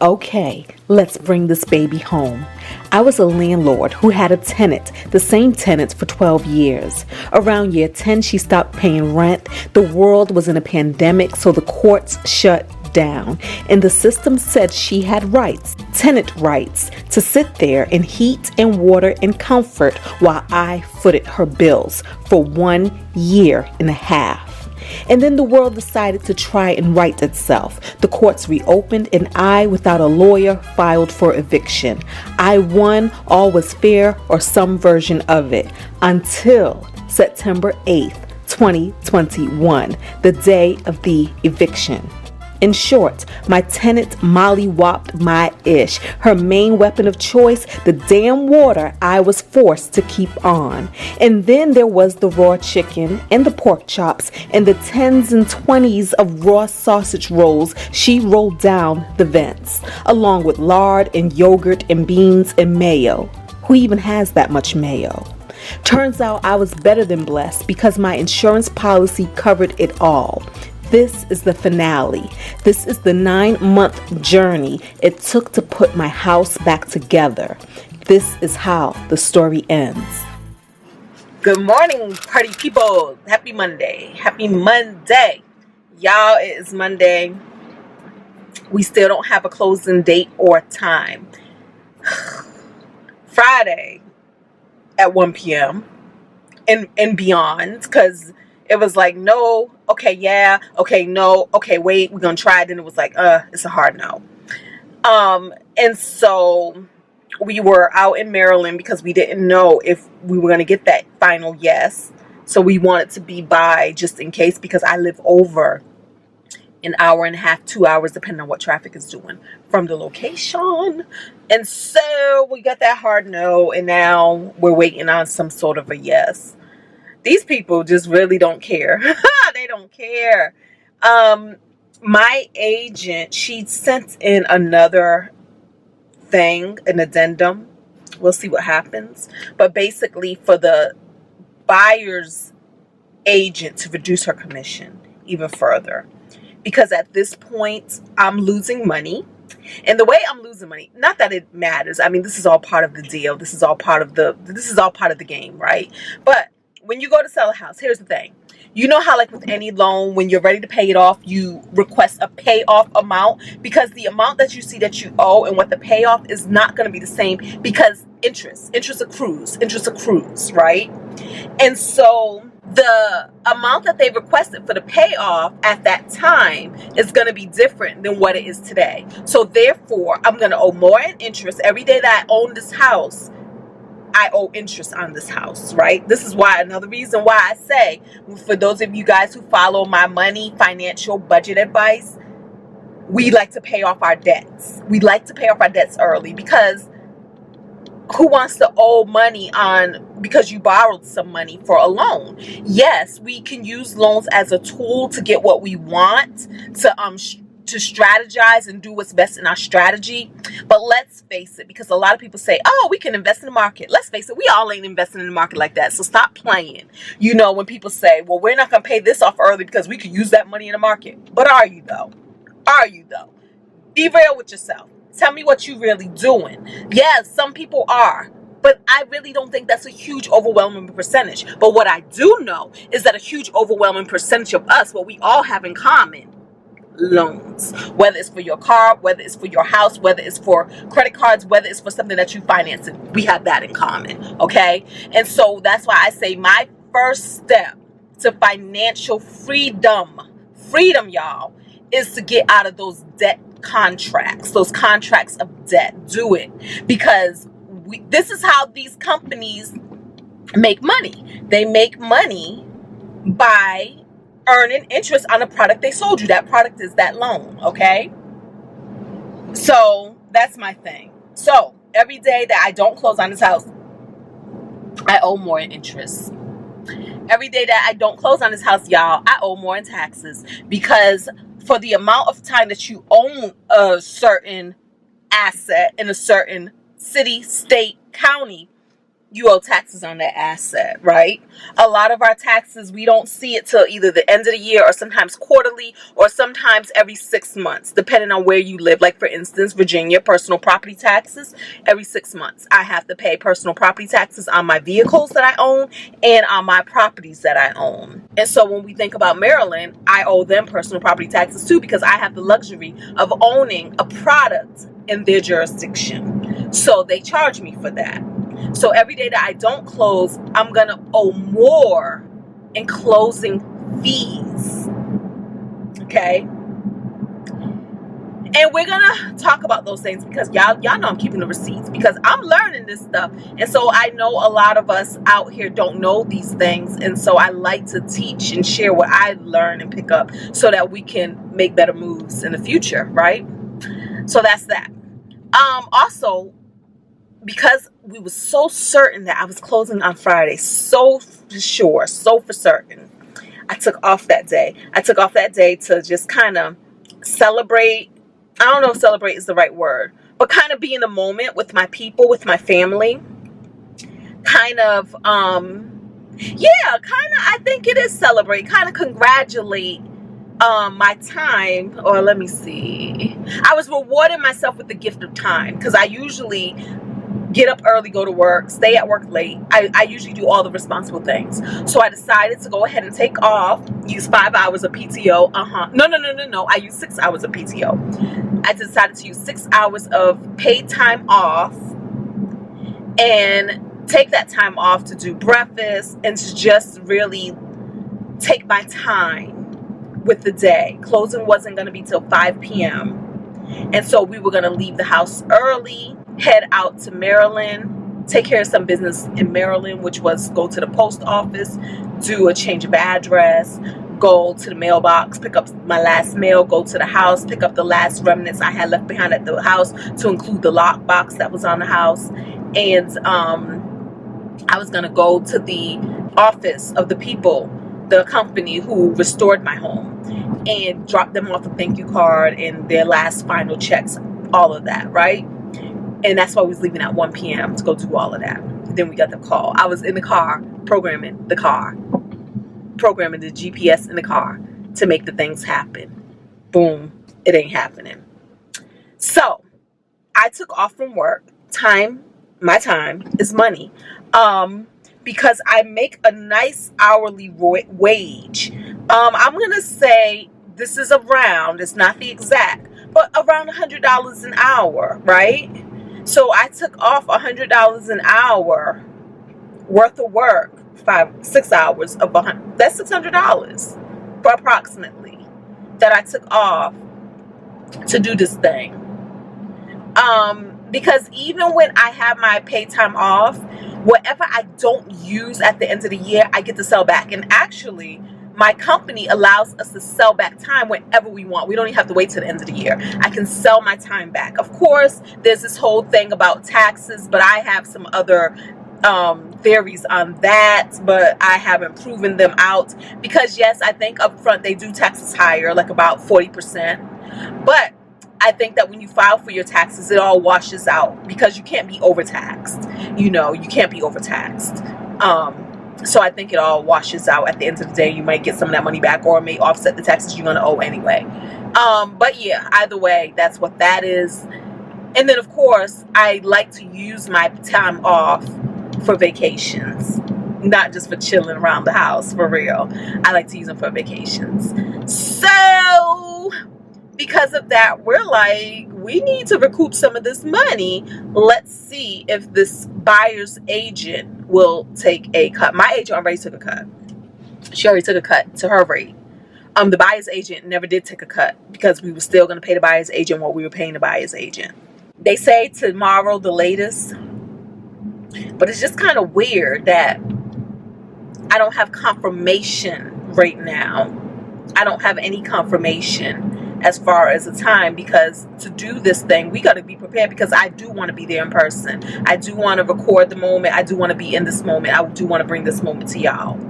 Okay, let's bring this baby home. I was a landlord who had a tenant, the same tenant for 12 years. Around year 10, she stopped paying rent. The world was in a pandemic, so the courts shut down. And the system said she had rights, tenant rights, to sit there in heat and water and comfort while I footed her bills for 1 year and a half. And then the world decided to try and right itself. The courts reopened and I, without a lawyer, filed for eviction. I won, all was fair, or some version of it, until September 8th, 2021, the day of the eviction. In short, my tenant mollywopped my ish. Her main weapon of choice, the damn water I was forced to keep on. And then there was the raw chicken and the pork chops and the 10s and 20s of raw sausage rolls she rolled down the vents, along with lard and yogurt and beans and mayo. Who even has that much mayo? Turns out I was better than blessed because my insurance policy covered it all. This is the finale. This is the 9-month journey it took to put my house back together. This is how the story ends. Good morning, party people. Happy Monday. Happy Monday. Y'all, it is Monday. We still don't have a closing date or time. Friday at 1 p.m. and beyond, because it was like, no, okay, yeah, okay, no, okay, wait, we're gonna try it. Then it was like, it's a hard no. And so we were out in Maryland because we didn't know if we were gonna get that final yes. So we wanted to be by just in case, because I live over an hour and a half, 2 hours, depending on what traffic is doing from the location. And so we got that hard no, and now we're waiting on some sort of a yes. These people just really don't care. They don't care. My agent, she sent in another thing, an addendum. We'll see what happens. But basically for the buyer's agent to reduce her commission even further. Because at this point, I'm losing money. And the way I'm losing money, not that it matters. I mean, this is all part of the deal. This is all part of the game, right? But when you go to sell a house, here's the thing. You know how, like with any loan, when you're ready to pay it off, you request a payoff amount, because the amount that you see that you owe and what the payoff is not going to be the same, because interest accrues, right? And so the amount that they requested for the payoff at that time is going to be different than what it is today. So therefore, I'm going to owe more in interest every day that I own this house. I owe interest on this house, right? This is why, another reason why I say, for those of you guys who follow my money, financial, budget advice, we like to pay off our debts. We like to pay off our debts early, because who wants to owe money because you borrowed some money for a loan? Yes, we can use loans as a tool to get what we want, to strategize and do what's best in our strategy. But let's face it, because a lot of people say, oh, we can invest in the market. Let's face it, we all ain't investing in the market like that. So stop playing. You know, when people say, well, we're not going to pay this off early because we can use that money in the market. But are you though? Are you though? Be real with yourself. Tell me what you really doing. Yes, some people are. But I really don't think that's a huge, overwhelming percentage. But what I do know is that a huge, overwhelming percentage of us, what we all have in common, loans. Whether it's for your car, whether it's for your house, whether it's for credit cards, whether it's for something that you finance, we have that in common. Okay? And so that's why I say my first step to financial freedom, y'all, is to get out of those debt contracts, those contracts of debt. Do it. Because this is how these companies make money. They make money by earning interest on a product they sold you. That product is that loan, okay? So that's my thing. So every day that I don't close on this house, I owe more in interest. Every day that I don't close on this house, y'all, I owe more in taxes, because for the amount of time that you own a certain asset in a certain city, state, county, you owe taxes on that asset, right? A lot of our taxes, we don't see it till either the end of the year or sometimes quarterly or sometimes every 6 months, depending on where you live. Like, for instance, Virginia, personal property taxes, every 6 months. I have to pay personal property taxes on my vehicles that I own and on my properties that I own. And so when we think about Maryland, I owe them personal property taxes too, because I have the luxury of owning a product in their jurisdiction. So they charge me for that. So every day that I don't close, I'm going to owe more in closing fees. Okay? And we're going to talk about those things because y'all know I'm keeping the receipts because I'm learning this stuff. And so I know a lot of us out here don't know these things. And so I like to teach and share what I learn and pick up so that we can make better moves in the future, right? So that's that. Also, because we were so certain that I was closing on Friday, so for sure, so for certain, I took off that day. I took off that day to just kind of celebrate. I don't know if celebrate is the right word, but kind of be in the moment with my people, with my family. Kind of, I think it is celebrate, kind of congratulate my time, or let me see. I was rewarding myself with the gift of time because I usually get up early, go to work, stay at work late. I usually do all the responsible things. So I decided to go ahead and take off, use 5 hours of PTO. No. I used 6 hours of PTO. I decided to use 6 hours of paid time off and take that time off to do breakfast and to just really take my time with the day. Closing wasn't going to be till 5 p.m. And so we were going to leave the house early, head out to Maryland, take care of some business in Maryland, which was go to the post office, do a change of address, go to the mailbox, pick up my last mail, go to the house, pick up the last remnants I had left behind at the house, to include the lockbox that was on the house. And I was going to go to the office of the people, the company who restored my home, and drop them off a thank you card and their last final checks, all of that, right? And that's why we was leaving at 1 p.m. to go do all of that. Then we got the call. I was in the car programming the GPS in the car to make the things happen. Boom, it ain't happening. So I took off from work. My time is money. Because I make a nice hourly wage. I'm going to say this is around, it's not the exact, but around $100 an hour, right? So I took off $100 an hour worth of work, 6 hours of that's $600 for approximately that I took off to do this thing. Because even when I have my paid time off, whatever I don't use at the end of the year, I get to sell back. And actually, my company allows us to sell back time whenever we want. We don't even have to wait till the end of the year. I can sell my time back. Of course, there's this whole thing about taxes, but I have some other theories on that, but I haven't proven them out. Because yes, I think up front they do taxes higher, like about 40%. But I think that when you file for your taxes, it all washes out because you can't be overtaxed. You can't be overtaxed. So I think it all washes out at the end of the day. You might get some of that money back, or it may offset the taxes you're going to owe anyway. But yeah, either way, that's what that is. And then, of course, I like to use my time off for vacations, not just for chilling around the house, for real. I like to use them for vacations. So because of that, we're like, we need to recoup some of this money. Let's see if this buyer's agent will take a cut. My agent already took a cut. She already took a cut to her rate. The buyer's agent never did take a cut because we were still going to pay the buyer's agent what we were paying the buyer's agent. They say tomorrow the latest, but it's just kind of weird that I don't have confirmation right now. I don't have any confirmation as far as the time, because to do this thing, we got to be prepared, because I do want to be there in person. I do want to record the moment. I do want to be in this moment. I do want to bring this moment to y'all.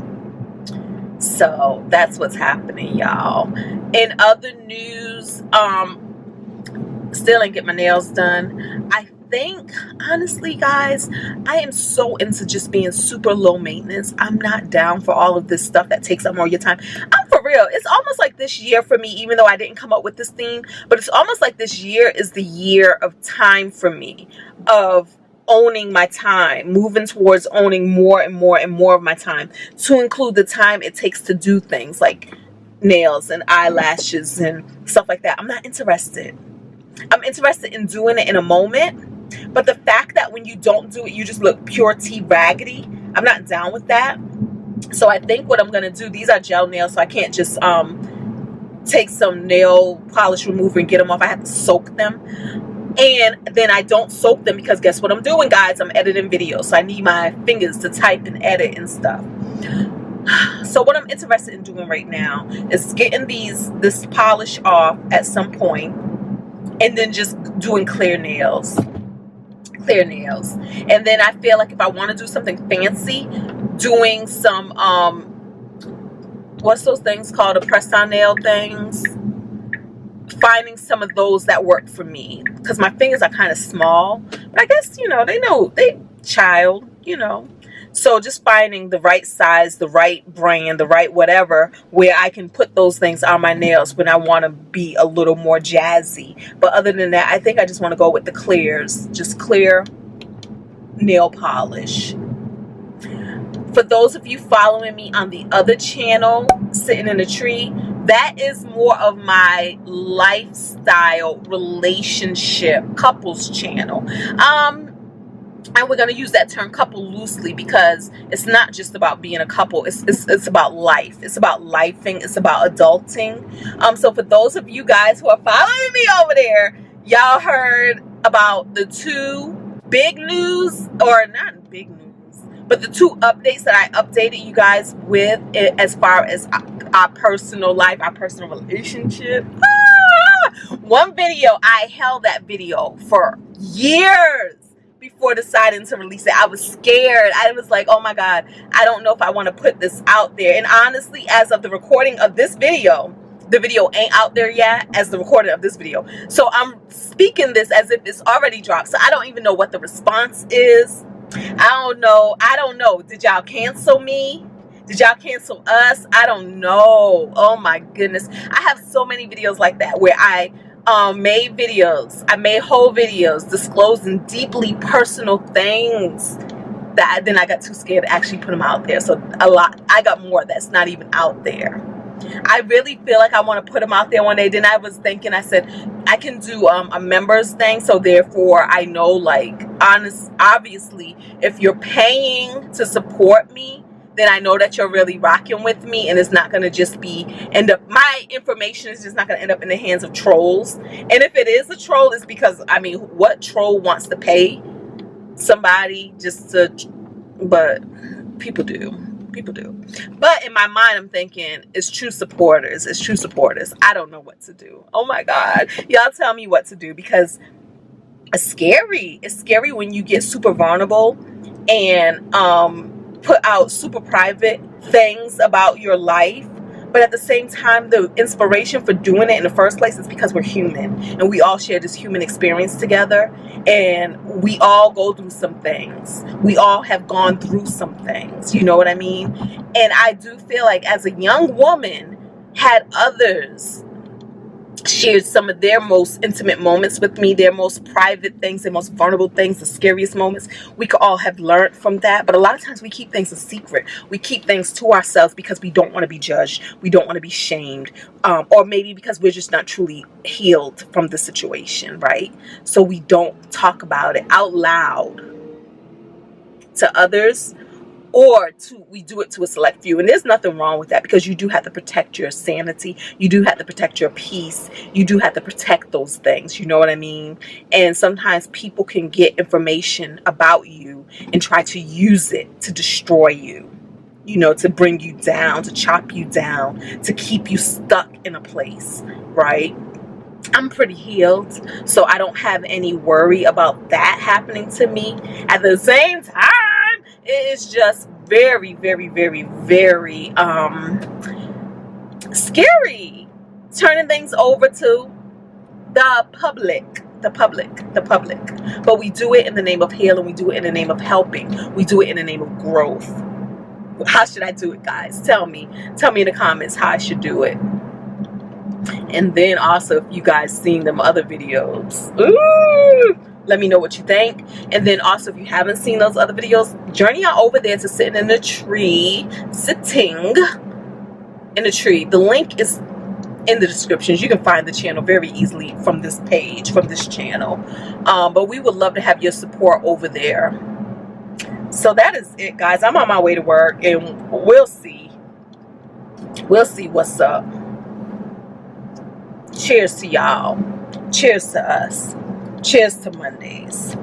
So that's what's happening, y'all. In other news, still ain't get my nails done. I think, honestly, guys, I am so into just being super low maintenance. I'm not down for all of this stuff that takes up more of your time. I'm for real. It's almost like this year for me, even though I didn't come up with this theme, but it's almost like this year is the year of time for me, of owning my time, moving towards owning more and more and more of my time, to include the time it takes to do things like nails and eyelashes and stuff like that. I'm not interested. I'm interested in doing it in a moment, but the fact that when you don't do it, you just look pure tea raggedy, I'm not down with that. So I think what I'm going to do, these are gel nails, so I can't just take some nail polish remover and get them off. I have to soak them. And then I don't soak them because guess what I'm doing, guys? I'm editing videos, so I need my fingers to type and edit and stuff. So what I'm interested in doing right now is getting this polish off at some point, and then just doing clear nails. And then I feel like if I want to do something fancy, doing some what's those things called, the press-on nail things, finding some of those that work for me, because my fingers are kind of small, but I guess, you know, they child, you know. So just finding the right size, the right brand, the right whatever, where I can put those things on my nails when I want to be a little more jazzy. But other than that, I think I just want to go with the clears, just clear nail polish. For those of you following me on the other channel, Sitting in a Tree, that is more of my lifestyle, relationship, couples channel. And we're going to use that term couple loosely because it's not just about being a couple. It's about life. It's about lifing. It's about adulting. So for those of you guys who are following me over there, y'all heard about the two big news, or not big news, but the two updates that I updated you guys with as far as our personal life, our personal relationship. One video, I held that video for years before deciding to release it. I was scared. I was like, oh my God, I don't know if I want to put this out there. And honestly, as of the recording of this video, the video ain't out there yet as the recording of this video. So I'm speaking this as if it's already dropped. So I don't even know what the response is. I don't know. Did y'all cancel me? Did y'all cancel us? I don't know. Oh my goodness. I have so many videos like that where I made videos. I made whole videos disclosing deeply personal things that then I got too scared to actually put them out there. So I got more that's not even out there. I really feel like I want to put them out there one day. Then I was thinking, I said, I can do a members thing. So therefore I know, like, obviously, if you're paying to support me, then I know that you're really rocking with me, and it's not going to just my information is just not going to end up in the hands of trolls. And if it is a troll, it's because, I mean, what troll wants to pay somebody just to, but people do. But in my mind, I'm thinking it's true supporters. I don't know what to do. Oh my God. Y'all tell me what to do, because it's scary. It's scary when you get super vulnerable and, put out super private things about your life, but at the same time, the inspiration for doing it in the first place is because we're human and we all share this human experience together, and we all go through some things. We all have gone through some things, you know what I mean? And I do feel like as a young woman, had others shared some of their most intimate moments with me, their most private things, their most vulnerable things, the scariest moments, we could all have learned from that. But a lot of times we keep things a secret. We keep things to ourselves because we don't want to be judged. We don't want to be shamed. Or maybe because we're just not truly healed from the situation, right? So we don't talk about it out loud to others, or we do it to a select few. And there's nothing wrong with that, because you do have to protect your sanity. You do have to protect your peace. You do have to protect those things. You know what I mean? And sometimes people can get information about you and try to use it to destroy you, you know, to bring you down, to chop you down, to keep you stuck in a place, right? I'm pretty healed, so I don't have any worry about that happening to me. At the same time, it is just very, very, very, very scary turning things over to the public, the public. But we do it in the name of healing. We do it in the name of helping. We do it in the name of growth. How should I do it, guys? Tell me in the comments how I should do it. And then also, if you guys seen them other videos, ooh, let me know what you think. And then also, if you haven't seen those other videos, journey on over there to Sitting in the Tree. Sitting in the Tree. The link is in the descriptions. You can find the channel very easily from this page, from this channel. But we would love to have your support over there. So that is it, guys. I'm on my way to work, and we'll see what's up. Cheers to y'all. Cheers to us. Cheers to Mondays.